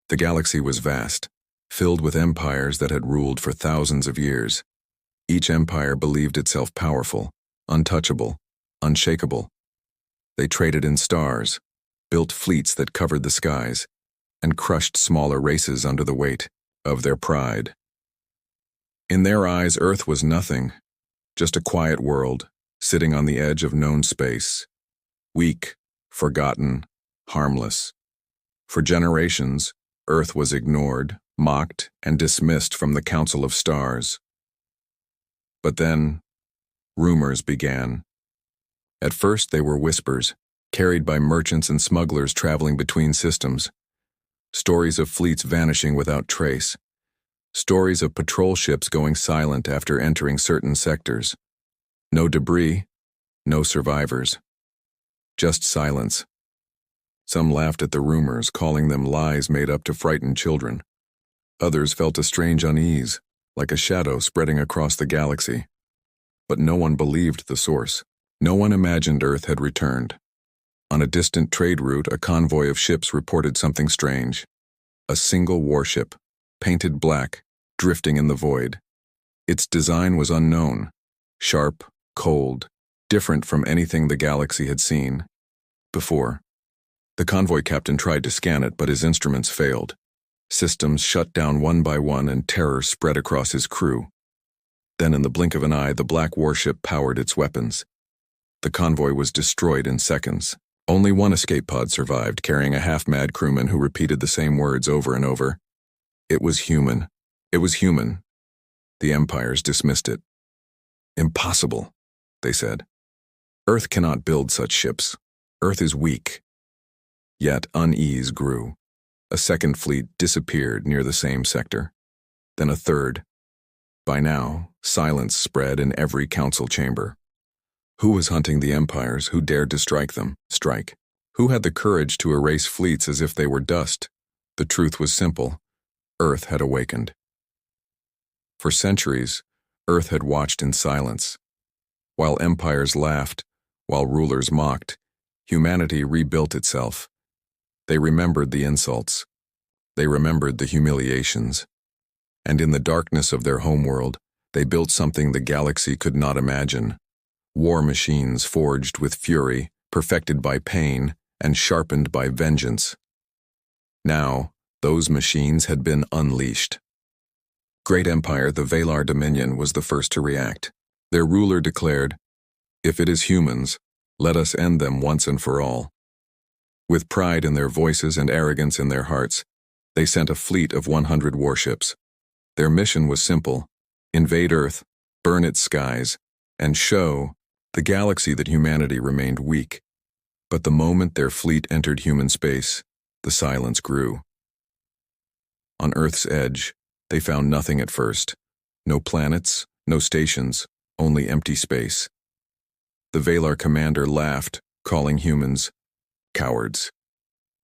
The galaxy was vast, filled with empires that had ruled for thousands of years. Each empire believed itself powerful, untouchable, unshakable. They traded in stars, built fleets that covered the skies, and crushed smaller races under the weight of their pride. In their eyes, Earth was nothing, just a quiet world, sitting on the edge of known space. Weak, forgotten, harmless. For generations, Earth was ignored, mocked, and dismissed from the Council of Stars. But then, rumors began. At first they were whispers, carried by merchants and smugglers traveling between systems. Stories of fleets vanishing without trace. Stories of patrol ships going silent after entering certain sectors. No debris, no survivors. Just silence. Some laughed at the rumors, calling them lies made up to frighten children. Others felt a strange unease, like a shadow spreading across the galaxy. But no one believed the source. No one imagined Earth had returned. On a distant trade route, a convoy of ships reported something strange. A single warship, painted black, drifting in the void. Its design was unknown, sharp, cold, different from anything the galaxy had seen before. The convoy captain tried to scan it, but his instruments failed. Systems shut down one by one and terror spread across his crew. Then in the blink of an eye, the black warship powered its weapons. The convoy was destroyed in seconds. Only one escape pod survived, carrying a half-mad crewman who repeated the same words over and over. It was human. It was human. The empires dismissed it. Impossible, they said. Earth cannot build such ships. Earth is weak. Yet unease grew. A second fleet disappeared near the same sector. Then a third. By now, silence spread in every council chamber. Who was hunting the empires? Who dared to strike them? Strike. Who had the courage to erase fleets as if they were dust? The truth was simple. Earth had awakened. For centuries, Earth had watched in silence. While empires laughed, while rulers mocked, humanity rebuilt itself. They remembered the insults. They remembered the humiliations. And in the darkness of their homeworld, they built something the galaxy could not imagine. War machines forged with fury, perfected by pain, and sharpened by vengeance. Now, those machines had been unleashed. Great Empire, the Valar Dominion, was the first to react. Their ruler declared, "If it is humans, let us end them once and for all." With pride in their voices and arrogance in their hearts, they sent a fleet of 100 warships. Their mission was simple: invade Earth, burn its skies, and show the galaxy that humanity remained weak. But the moment their fleet entered human space, the silence grew. On Earth's edge, they found nothing at first. No planets, no stations, only empty space. The Valar commander laughed, calling humans cowards.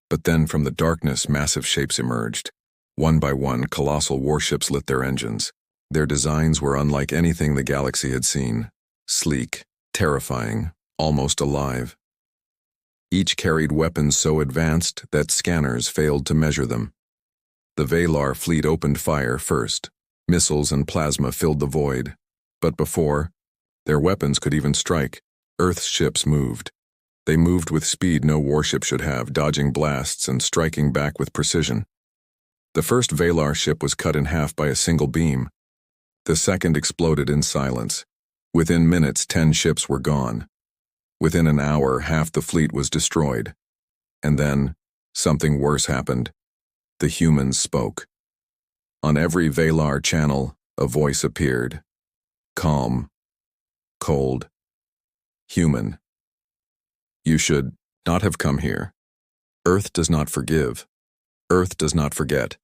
But then from the darkness, massive shapes emerged. One by one, colossal warships lit their engines. Their designs were unlike anything the galaxy had seen. Sleek, terrifying, almost alive. Each carried weapons so advanced that scanners failed to measure them. The Valar fleet opened fire first. Missiles and plasma filled the void. But before their weapons could even strike, Earth's ships moved. They moved with speed no warship should have, dodging blasts and striking back with precision. The first Valar ship was cut in half by a single beam. The second exploded in silence. Within minutes, 10 ships were gone. Within an hour, half the fleet was destroyed. And then, something worse happened. The humans spoke. On every Valar channel, a voice appeared. Calm. Cold. Human. You should not have come here. Earth does not forgive. Earth does not forget.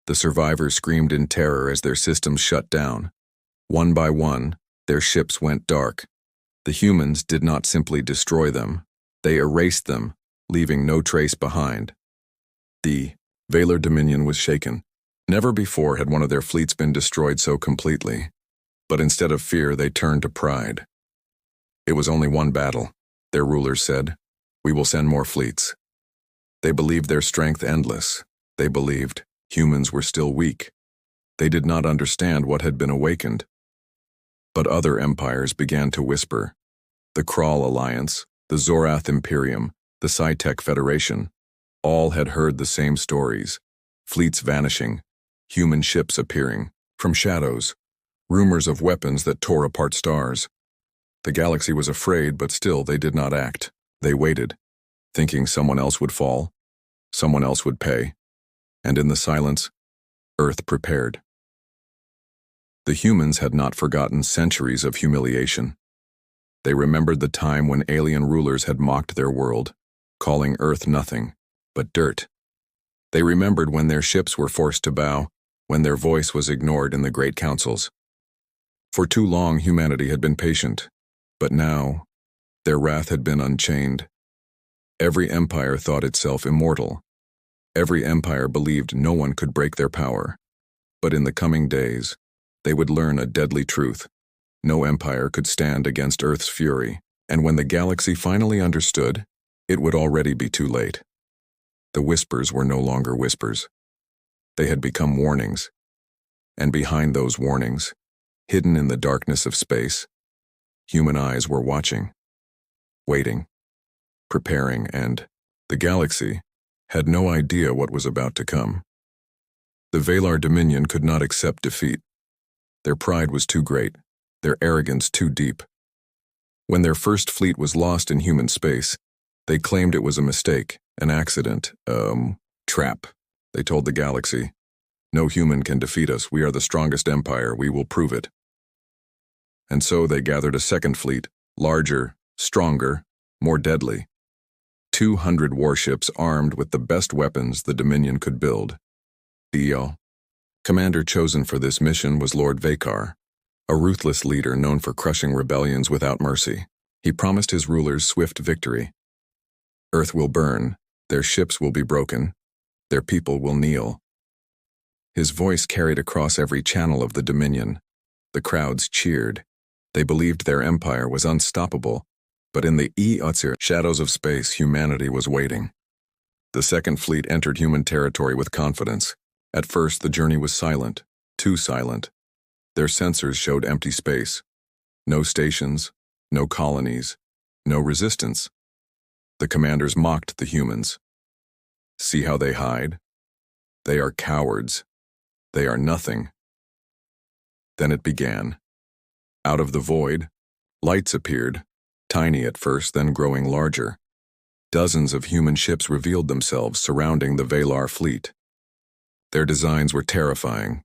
The survivors screamed in terror as their systems shut down. One by one, their ships went dark. The humans did not simply destroy them. They erased them, leaving no trace behind. The Valar Dominion was shaken. Never before had one of their fleets been destroyed so completely. But instead of fear, they turned to pride. It was only one battle, their rulers said. We will send more fleets. They believed their strength endless. They believed humans were still weak. They did not understand what had been awakened. But other empires began to whisper. The Kral Alliance, the Zorath Imperium, the Sci-Tech Federation, all had heard the same stories. Fleets vanishing, human ships appearing from shadows, rumors of weapons that tore apart stars. The galaxy was afraid, but still they did not act. They waited, thinking someone else would fall, someone else would pay, and in the silence, Earth prepared. The humans had not forgotten centuries of humiliation. They remembered the time when alien rulers had mocked their world, calling Earth nothing but dirt. They remembered when their ships were forced to bow, when their voice was ignored in the great councils. For too long humanity had been patient, but now their wrath had been unchained. Every empire thought itself immortal. Every empire believed no one could break their power. But in the coming days, they would learn a deadly truth. No empire could stand against Earth's fury, and when the galaxy finally understood, it would already be too late. The whispers were no longer whispers. They had become warnings. And behind those warnings, hidden in the darkness of space, human eyes were watching, waiting, preparing, and the galaxy had no idea what was about to come. The Valar Dominion could not accept defeat. Their pride was too great, their arrogance too deep. When their first fleet was lost in human space, they claimed it was a mistake, an accident, trap. They told the galaxy, "No human can defeat us. We are the strongest empire. We will prove it." And so they gathered a second fleet, larger, stronger, more deadly. 200 warships armed with the best weapons the Dominion could build. The commander chosen for this mission was Lord Vakar, a ruthless leader known for crushing rebellions without mercy. He promised his rulers swift victory. Earth will burn, their ships will be broken, their people will kneel. His voice carried across every channel of the Dominion. The crowds cheered. They believed their empire was unstoppable, but in the shadows of space, humanity was waiting. The second fleet entered human territory with confidence. At first, the journey was silent, too silent. Their sensors showed empty space. No stations, no colonies, no resistance. The commanders mocked the humans. See how they hide? They are cowards. They are nothing. Then it began. Out of the void, lights appeared, tiny at first, then growing larger. Dozens of human ships revealed themselves surrounding the Valar fleet. Their designs were terrifying.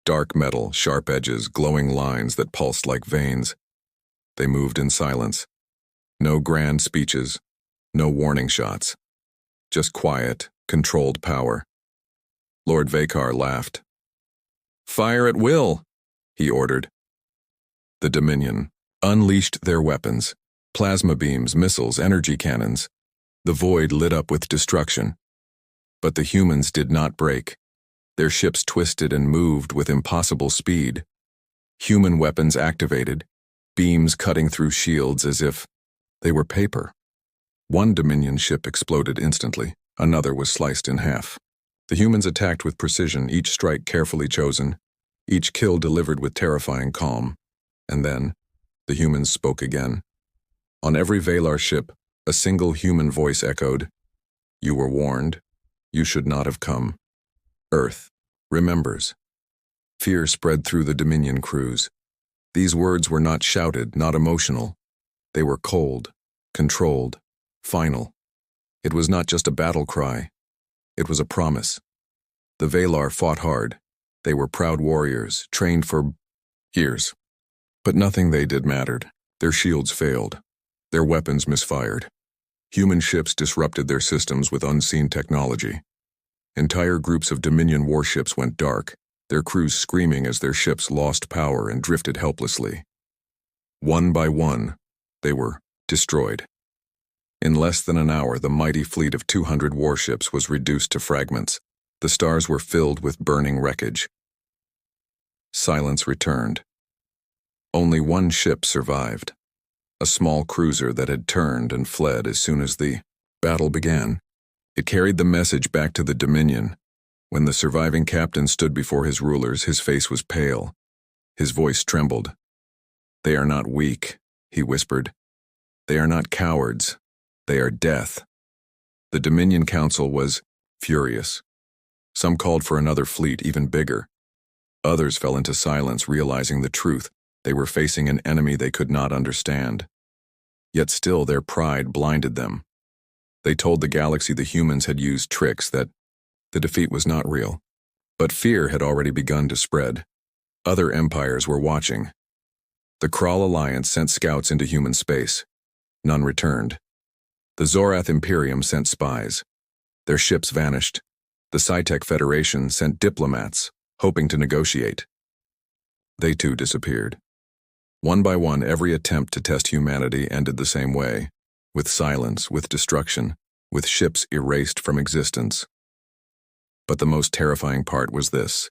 Dark metal, sharp edges, glowing lines that pulsed like veins. They moved in silence. No grand speeches, no warning shots. Just quiet, controlled power. Lord Vakar laughed. "Fire at will," he ordered. The Dominion unleashed their weapons. Plasma beams, missiles, energy cannons. The void lit up with destruction. But the humans did not break. Their ships twisted and moved with impossible speed. Human weapons activated, beams cutting through shields as if they were paper. One Dominion ship exploded instantly. Another was sliced in half. The humans attacked with precision, each strike carefully chosen, each kill delivered with terrifying calm. And then, the humans spoke again. On every Valar ship, a single human voice echoed, "You were warned. You should not have come." Earth remembers. Fear spread through the Dominion crews. These words were not shouted, not emotional. They were cold, controlled, final. It was not just a battle cry. It was a promise. The Valar fought hard. They were proud warriors, trained for years. But nothing they did mattered. Their shields failed. Their weapons misfired. Human ships disrupted their systems with unseen technology. Entire groups of Dominion warships went dark, their crews screaming as their ships lost power and drifted helplessly. One by one, they were destroyed. In less than an hour, the mighty fleet of 200 warships was reduced to fragments. The stars were filled with burning wreckage. Silence returned. Only one ship survived, a small cruiser that had turned and fled as soon as the battle began. It carried the message back to the Dominion. When the surviving captain stood before his rulers, his face was pale. His voice trembled. "They are not weak," he whispered. "They are not cowards. They are death." The Dominion Council was furious. Some called for another fleet, even bigger. Others fell into silence, realizing the truth. They were facing an enemy they could not understand. Yet still their pride blinded them. They told the galaxy the humans had used tricks, that the defeat was not real. But fear had already begun to spread. Other empires were watching. The Kral Alliance sent scouts into human space. None returned. The Zorath Imperium sent spies. Their ships vanished. The Sci-Tech Federation sent diplomats, hoping to negotiate. They too disappeared. One by one, every attempt to test humanity ended the same way, with silence, with destruction, with ships erased from existence. But the most terrifying part was this: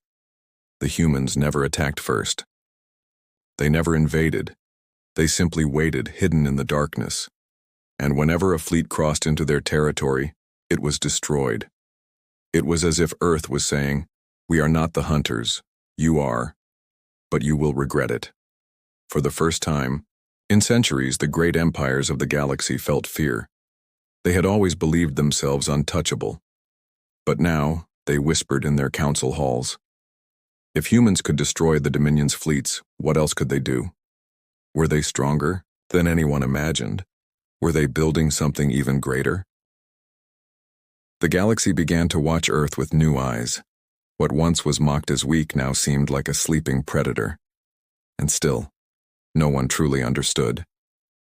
the humans never attacked first. They never invaded. They simply waited, hidden in the darkness. And whenever a fleet crossed into their territory, it was destroyed. It was as if Earth was saying, "We are not the hunters. You are. But you will regret it." For the first time, in centuries, the great empires of the galaxy felt fear. They had always believed themselves untouchable. But now, they whispered in their council halls. If humans could destroy the Dominion's fleets, what else could they do? Were they stronger than anyone imagined? Were they building something even greater? The galaxy began to watch Earth with new eyes. What once was mocked as weak now seemed like a sleeping predator. And still, no one truly understood.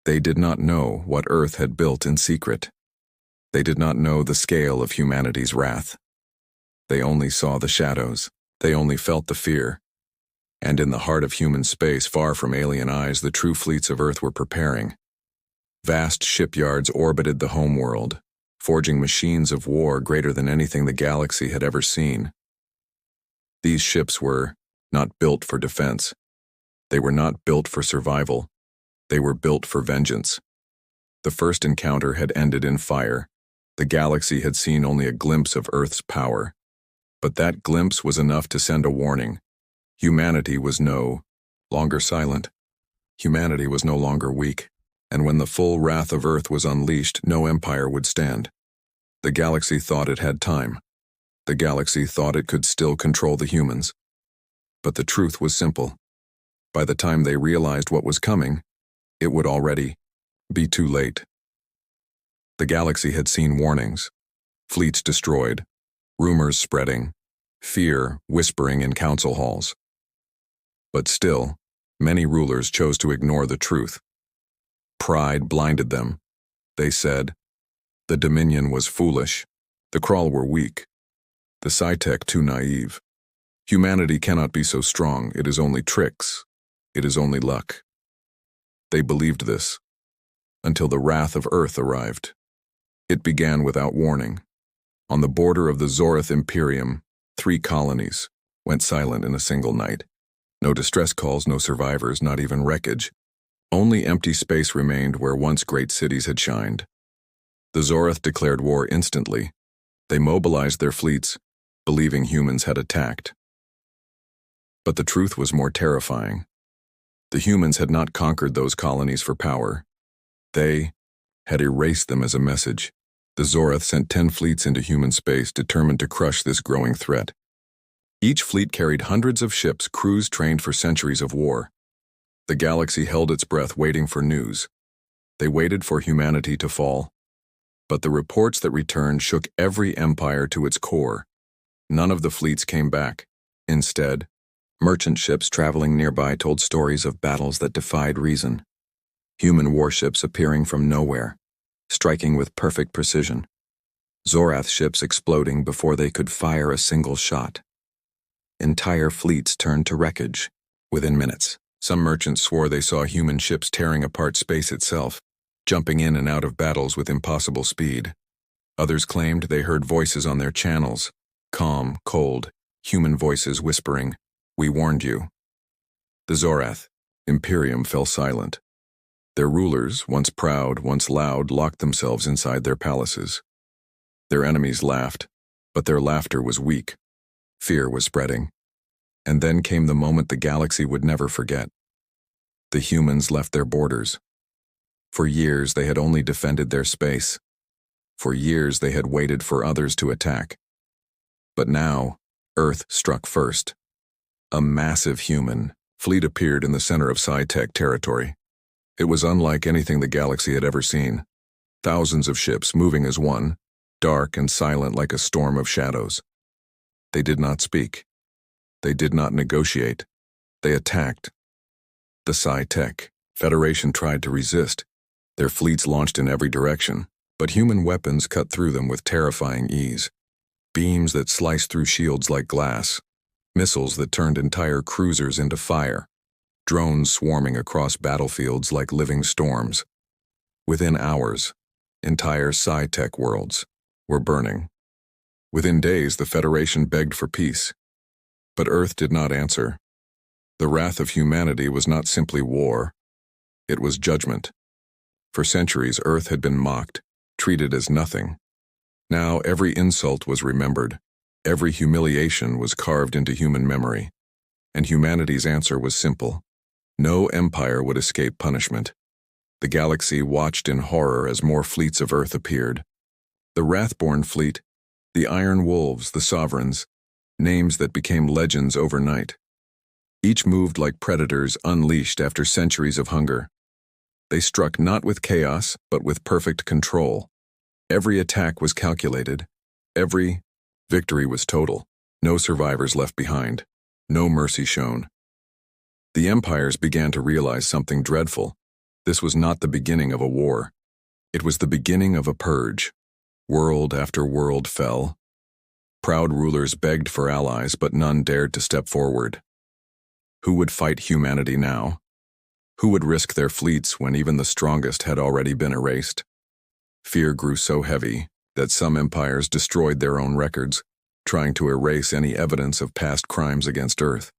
They did not know what Earth had built in secret. They did not know the scale of humanity's wrath. They only saw the shadows. They only felt the fear. And in the heart of human space, far from alien eyes, the true fleets of Earth were preparing. Vast shipyards orbited the homeworld, forging machines of war greater than anything the galaxy had ever seen. These ships were not built for defense. They were not built for survival. They were built for vengeance. The first encounter had ended in fire. The galaxy had seen only a glimpse of Earth's power. But that glimpse was enough to send a warning. Humanity was no longer silent. Humanity was no longer weak. And when the full wrath of Earth was unleashed, no empire would stand. The galaxy thought it had time. The galaxy thought it could still control the humans. But the truth was simple. By the time they realized what was coming, it would already be too late. The galaxy had seen warnings, fleets destroyed, rumors spreading, fear whispering in council halls. But still, many rulers chose to ignore the truth. Pride blinded them. They said, the Dominion was foolish, the Kral were weak, the Sci-Tech too naive. Humanity cannot be so strong, it is only tricks, it is only luck. They believed this, until the wrath of Earth arrived. It began without warning. On the border of the Zorath Imperium, 3 colonies went silent in a single night. No distress calls, no survivors, not even wreckage. Only empty space remained where once great cities had shined. The Zorath declared war instantly. They mobilized their fleets, believing humans had attacked. But the truth was more terrifying. The humans had not conquered those colonies for power. They had erased them as a message. The Zorath sent 10 fleets into human space, determined to crush this growing threat. Each fleet carried hundreds of ships, crews trained for centuries of war. The galaxy held its breath, waiting for news. They waited for humanity to fall. But the reports that returned shook every empire to its core. None of the fleets came back. Instead, merchant ships traveling nearby told stories of battles that defied reason. Human warships appearing from nowhere, striking with perfect precision. Zorath ships exploding before they could fire a single shot. Entire fleets turned to wreckage within minutes. Some merchants swore they saw human ships tearing apart space itself, jumping in and out of battles with impossible speed. Others claimed they heard voices on their channels, calm, cold, human voices whispering, "We warned you." The Zorath Imperium fell silent. Their rulers, once proud, once loud, locked themselves inside their palaces. Their enemies laughed, but their laughter was weak, Fear was spreading. And then came the moment the galaxy would never forget. The humans left their borders. For years they had only defended their space. For years they had waited for others to attack. But now, Earth struck first. A massive human fleet appeared in the center of sci-tech territory. It was unlike anything the galaxy had ever seen. Thousands of ships moving as one, dark and silent like a storm of shadows. They did not speak. They did not negotiate. They attacked. The Sci-Tech Federation tried to resist. Their fleets launched in every direction, but human weapons cut through them with terrifying ease. Beams that sliced through shields like glass. Missiles that turned entire cruisers into fire. Drones swarming across battlefields like living storms. Within hours, entire Sci-Tech worlds were burning. Within days, the Federation begged for peace. But Earth did not answer. The wrath of humanity was not simply war. It was judgment. For centuries, Earth had been mocked, treated as nothing. Now every insult was remembered. Every humiliation was carved into human memory. And humanity's answer was simple. No empire would escape punishment. The galaxy watched in horror as more fleets of Earth appeared. The Wrathborn fleet, the Iron Wolves, the Sovereigns, names that became legends overnight. Each moved like predators unleashed after centuries of hunger. They struck not with chaos, but with perfect control. Every attack was calculated. Every victory was total. No survivors left behind. No mercy shown. The empires began to realize something dreadful. This was not the beginning of a war. It was the beginning of a purge. World after world fell. Proud rulers begged for allies, but none dared to step forward. Who would fight humanity now? Who would risk their fleets when even the strongest had already been erased? Fear grew so heavy that some empires destroyed their own records, trying to erase any evidence of past crimes against Earth.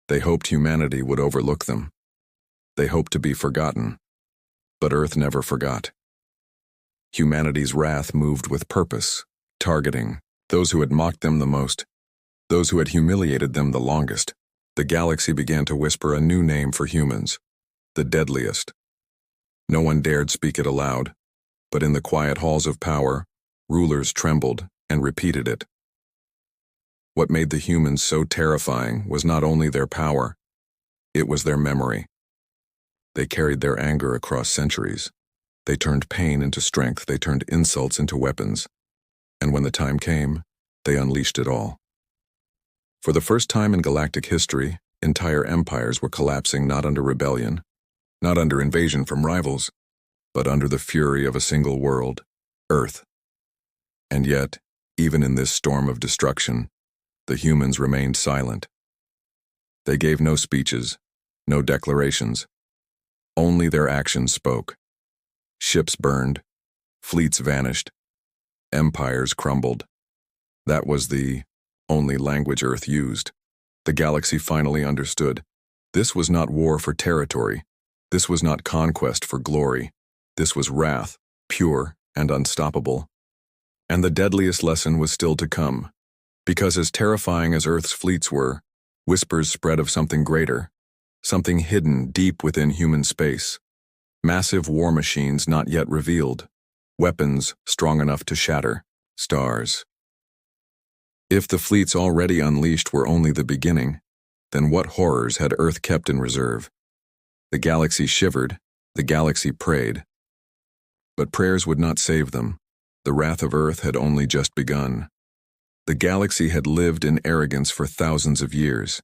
They hoped humanity would overlook them. They hoped to be forgotten. But Earth never forgot. Humanity's wrath moved with purpose, targeting those who had mocked them the most, those who had humiliated them the longest. The galaxy began to whisper a new name for humans, the Deadliest. No one dared speak it aloud, but in the quiet halls of power, rulers trembled and repeated it. What made the humans so terrifying was not only their power, it was their memory. They carried their anger across centuries. They turned pain into strength, they turned insults into weapons. And when the time came, they unleashed it all. For the first time in galactic history, entire empires were collapsing not under rebellion, not under invasion from rivals, but under the fury of a single world, Earth. And yet, even in this storm of destruction, the humans remained silent. They gave no speeches, no declarations. Only their actions spoke. Ships burned, fleets vanished, empires crumbled. That was the only language Earth used. The galaxy finally understood. This was not war for territory. This was not conquest for glory. This was wrath, pure and unstoppable. And the deadliest lesson was still to come. Because as terrifying as Earth's fleets were, whispers spread of something greater, something hidden deep within human space. Massive war machines not yet revealed. Weapons strong enough to shatter stars. If the fleets already unleashed were only the beginning, then what horrors had Earth kept in reserve? The galaxy shivered, the galaxy prayed. But prayers would not save them. The wrath of Earth had only just begun. The galaxy had lived in arrogance for thousands of years.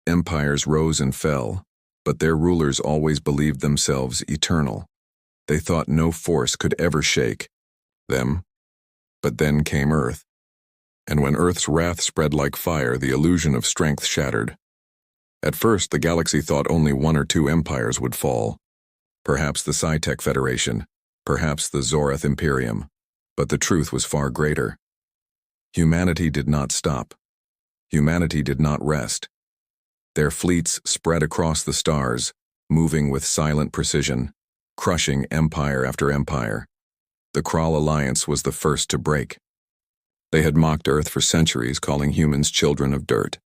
Empires rose and fell, but their rulers always believed themselves eternal. They thought no force could ever shake them. But then came Earth. And when Earth's wrath spread like fire, the illusion of strength shattered. At first, the galaxy thought only one or two empires would fall. Perhaps the Sci-Tech Federation, perhaps the Zorath Imperium. But the truth was far greater. Humanity did not stop. Humanity did not rest. Their fleets spread across the stars, moving with silent precision, crushing empire after empire. The Krall Alliance was the first to break. They had mocked Earth for centuries, calling humans children of dirt.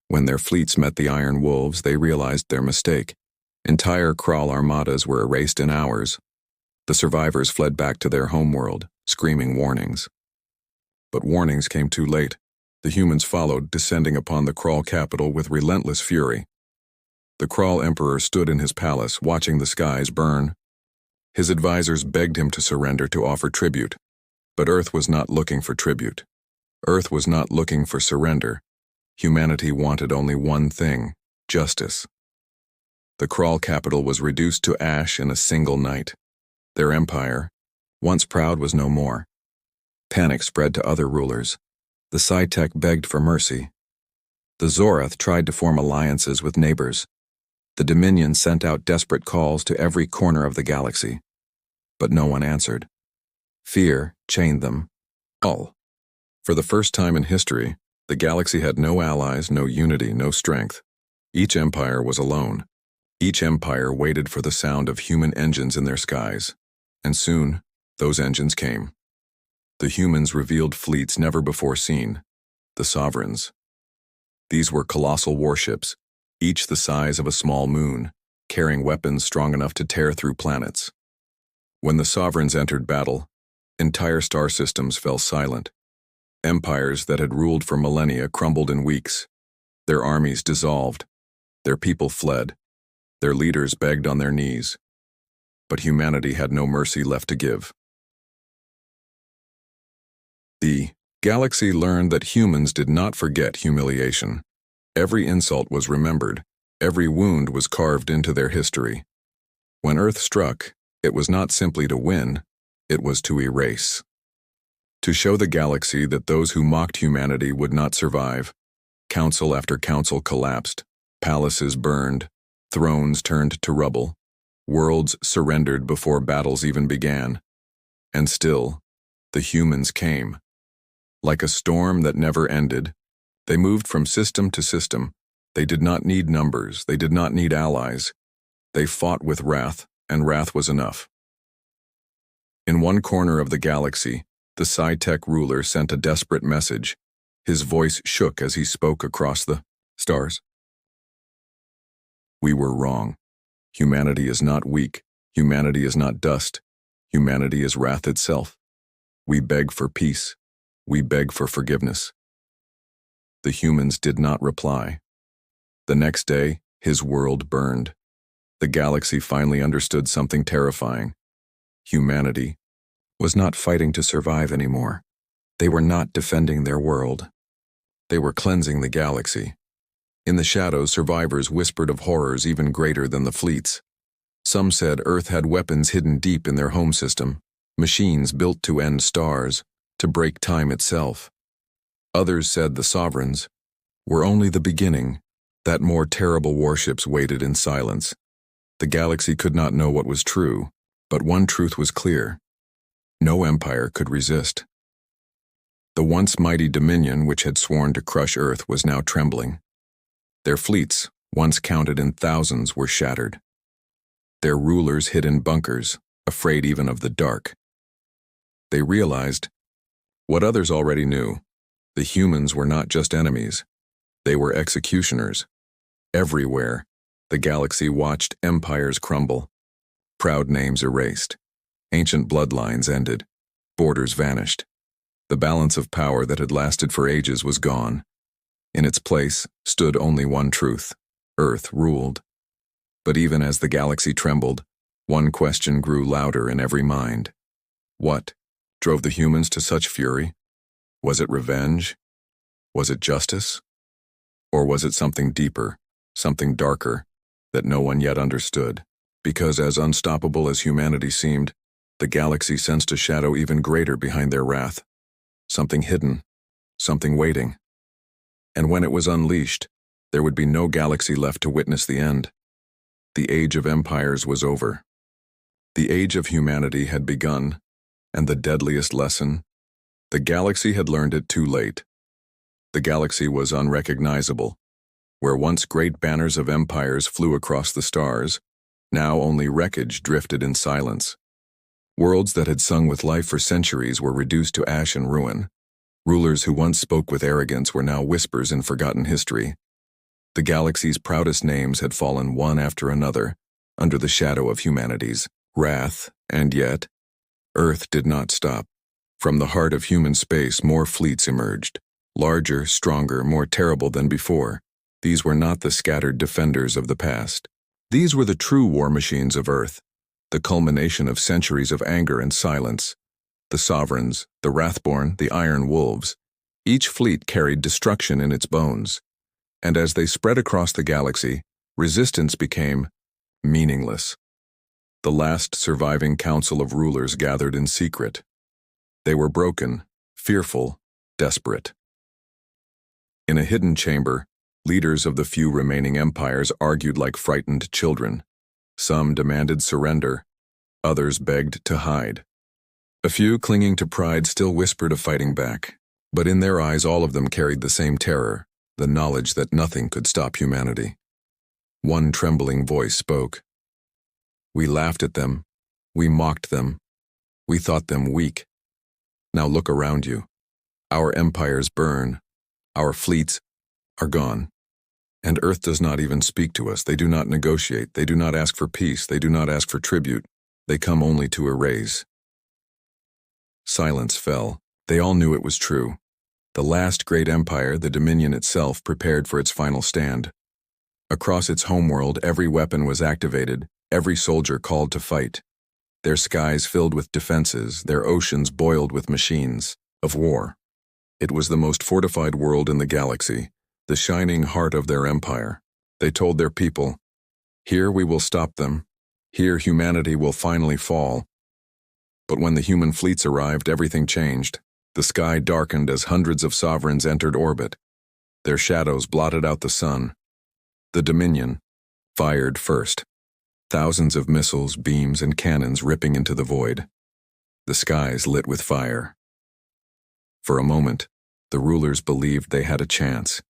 When their fleets met the Iron Wolves, they realized their mistake. Entire Kral armadas were erased in hours. The survivors fled back to their homeworld, screaming warnings. But warnings came too late. The humans followed, descending upon the Kral capital with relentless fury. The Kral Emperor stood in his palace, watching the skies burn. His advisors begged him to surrender, to offer tribute. But Earth was not looking for tribute. Earth was not looking for surrender. Humanity wanted only one thing: justice. The Kral capital was reduced to ash in a single night. Their empire, once proud, was no more. Panic spread to other rulers. The Sci-Tech begged for mercy. The Zorath tried to form alliances with neighbors. The Dominion sent out desperate calls to every corner of the galaxy. But no one answered. Fear chained them all. For the first time in history, the galaxy had no allies, no unity, no strength. Each empire was alone. Each empire waited for the sound of human engines in their skies. And soon, those engines came. The humans revealed fleets never before seen, the Sovereigns. These were colossal warships, each the size of a small moon, carrying weapons strong enough to tear through planets. When the Sovereigns entered battle, entire star systems fell silent. Empires that had ruled for millennia crumbled in weeks. Their armies dissolved. Their people fled. Their leaders begged on their knees. But humanity had no mercy left to give. The galaxy learned that humans did not forget humiliation. Every insult was remembered. Every wound was carved into their history. When Earth struck, it was not simply to win, it was to erase. To show the galaxy that those who mocked humanity would not survive, council after council collapsed, palaces burned, thrones turned to rubble, worlds surrendered before battles even began. And still, the humans came. Like a storm that never ended, they moved from system to system. They did not need numbers, they did not need allies. They fought with wrath, and wrath was enough. In one corner of the galaxy, the Sci-Tech ruler sent a desperate message. His voice shook as he spoke across the stars. We were wrong. Humanity is not weak. Humanity is not dust. Humanity is wrath itself. We beg for peace. We beg for forgiveness. The humans did not reply. The next day, his world burned. The galaxy finally understood something terrifying. Humanity was not fighting to survive anymore. They were not defending their world. They were cleansing the galaxy. In the shadows, survivors whispered of horrors even greater than the fleets. Some said Earth had weapons hidden deep in their home system, machines built to end stars, to break time itself. Others said the Sovereigns were only the beginning, that more terrible warships waited in silence. The galaxy could not know what was true, but one truth was clear. No empire could resist. The once mighty Dominion, which had sworn to crush Earth, was now trembling. Their fleets, once counted in thousands, were shattered. Their rulers hid in bunkers, afraid even of the dark. They realized what others already knew. The humans were not just enemies. They were executioners. Everywhere, the galaxy watched empires crumble. Proud names erased. Ancient bloodlines ended. Borders vanished. The balance of power that had lasted for ages was gone. In its place stood only one truth: Earth ruled. But even as the galaxy trembled, one question grew louder in every mind. What drove the humans to such fury? Was it revenge? Was it justice? Or was it something deeper, something darker, that no one yet understood? Because as unstoppable as humanity seemed, the galaxy sensed a shadow even greater behind their wrath. Something hidden, something waiting. And when it was unleashed, there would be no galaxy left to witness the end. The age of empires was over. The age of humanity had begun, and the deadliest lesson: the galaxy had learned it too late. The galaxy was unrecognizable. Where once great banners of empires flew across the stars, now only wreckage drifted in silence. Worlds that had sung with life for centuries were reduced to ash and ruin. Rulers who once spoke with arrogance were now whispers in forgotten history. The galaxy's proudest names had fallen one after another, under the shadow of humanity's wrath, and yet, Earth did not stop. From the heart of human space, more fleets emerged. Larger, stronger, more terrible than before. These were not the scattered defenders of the past. These were the true war machines of Earth, the culmination of centuries of anger and silence. The Sovereigns, the Wrathborn, the Iron Wolves. Each fleet carried destruction in its bones. And as they spread across the galaxy, resistance became meaningless. The last surviving council of rulers gathered in secret. They were broken, fearful, desperate. In a hidden chamber, leaders of the few remaining empires argued like frightened children. Some demanded surrender, others begged to hide. A few, clinging to pride, still whispered of fighting back, but in their eyes all of them carried the same terror, the knowledge that nothing could stop humanity. One trembling voice spoke. "We laughed at them, we mocked them, we thought them weak. Now look around you. Our empires burn, our fleets are gone. And Earth does not even speak to us. They do not negotiate, they do not ask for peace, they do not ask for tribute. They come only to erase." Silence fell. They all knew it was true. The last great empire, the Dominion itself, prepared for its final stand. Across its homeworld, every weapon was activated, every soldier called to fight. Their skies filled with defenses, their oceans boiled with machines of war. It was the most fortified world in the galaxy, the shining heart of their empire. They told their people, "Here we will stop them. Here humanity will finally fall." But when the human fleets arrived, everything changed. The sky darkened as hundreds of sovereigns entered orbit. Their shadows blotted out the sun. The Dominion fired first. Thousands of missiles, beams, and cannons ripping into the void. The skies lit with fire. For a moment, the rulers believed they had a chance.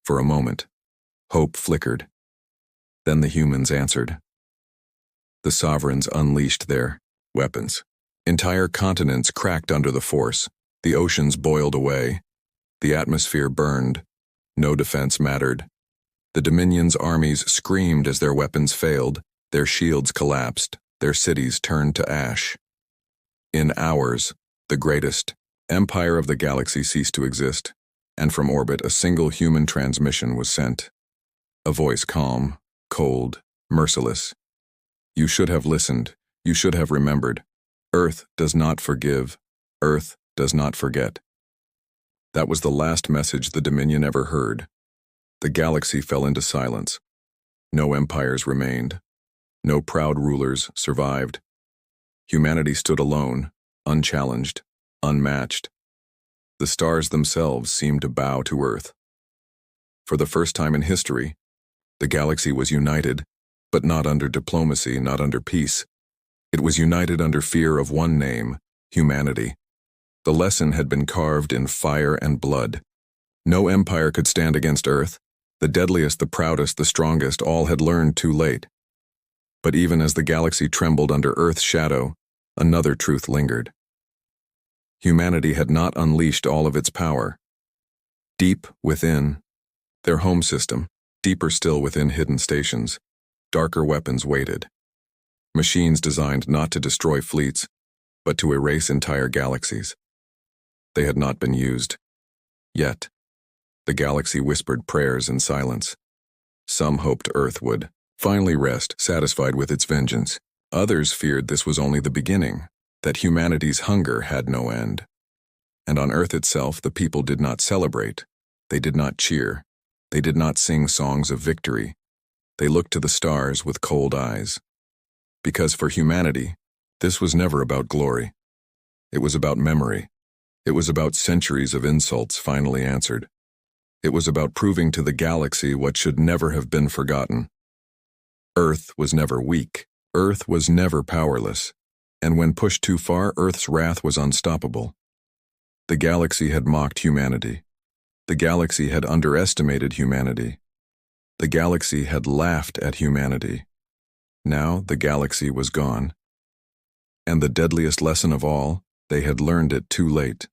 For a moment, hope flickered. Then the humans answered. The sovereigns unleashed their weapons. Entire continents cracked under the force. The oceans boiled away. The atmosphere burned. No defense mattered. The Dominion's armies screamed as their weapons failed. Their shields collapsed. Their cities turned to ash. In hours, the greatest empire of the galaxy ceased to exist, and from orbit a single human transmission was sent. A voice calm, cold, merciless. "You should have listened. You should have remembered. Earth does not forgive. Earth does not forget." That was the last message the Dominion ever heard. The galaxy fell into silence. No empires remained. No proud rulers survived. Humanity stood alone, unchallenged, unmatched. The stars themselves seemed to bow to Earth. For the first time in history, the galaxy was united, but not under diplomacy, not under peace. It was united under fear of one name, humanity. The lesson had been carved in fire and blood. No empire could stand against Earth. The deadliest, the proudest, the strongest, all had learned too late. But even as the galaxy trembled under Earth's shadow, another truth lingered. Humanity had not unleashed all of its power. Deep within, their home system, deeper still within hidden stations, darker weapons waited. Machines designed not to destroy fleets, but to erase entire galaxies. They had not been used. Yet, the galaxy whispered prayers in silence. Some hoped Earth would finally rest, satisfied with its vengeance. Others feared this was only the beginning, that humanity's hunger had no end. And on Earth itself, the people did not celebrate. They did not cheer. They did not sing songs of victory. They looked to the stars with cold eyes. Because for humanity, this was never about glory. It was about memory. It was about centuries of insults finally answered. It was about proving to the galaxy what should never have been forgotten. Earth was never weak. Earth was never powerless. And when pushed too far, Earth's wrath was unstoppable. The galaxy had mocked humanity. The galaxy had underestimated humanity. The galaxy had laughed at humanity. Now the galaxy was gone. And the deadliest lesson of all, they had learned it too late.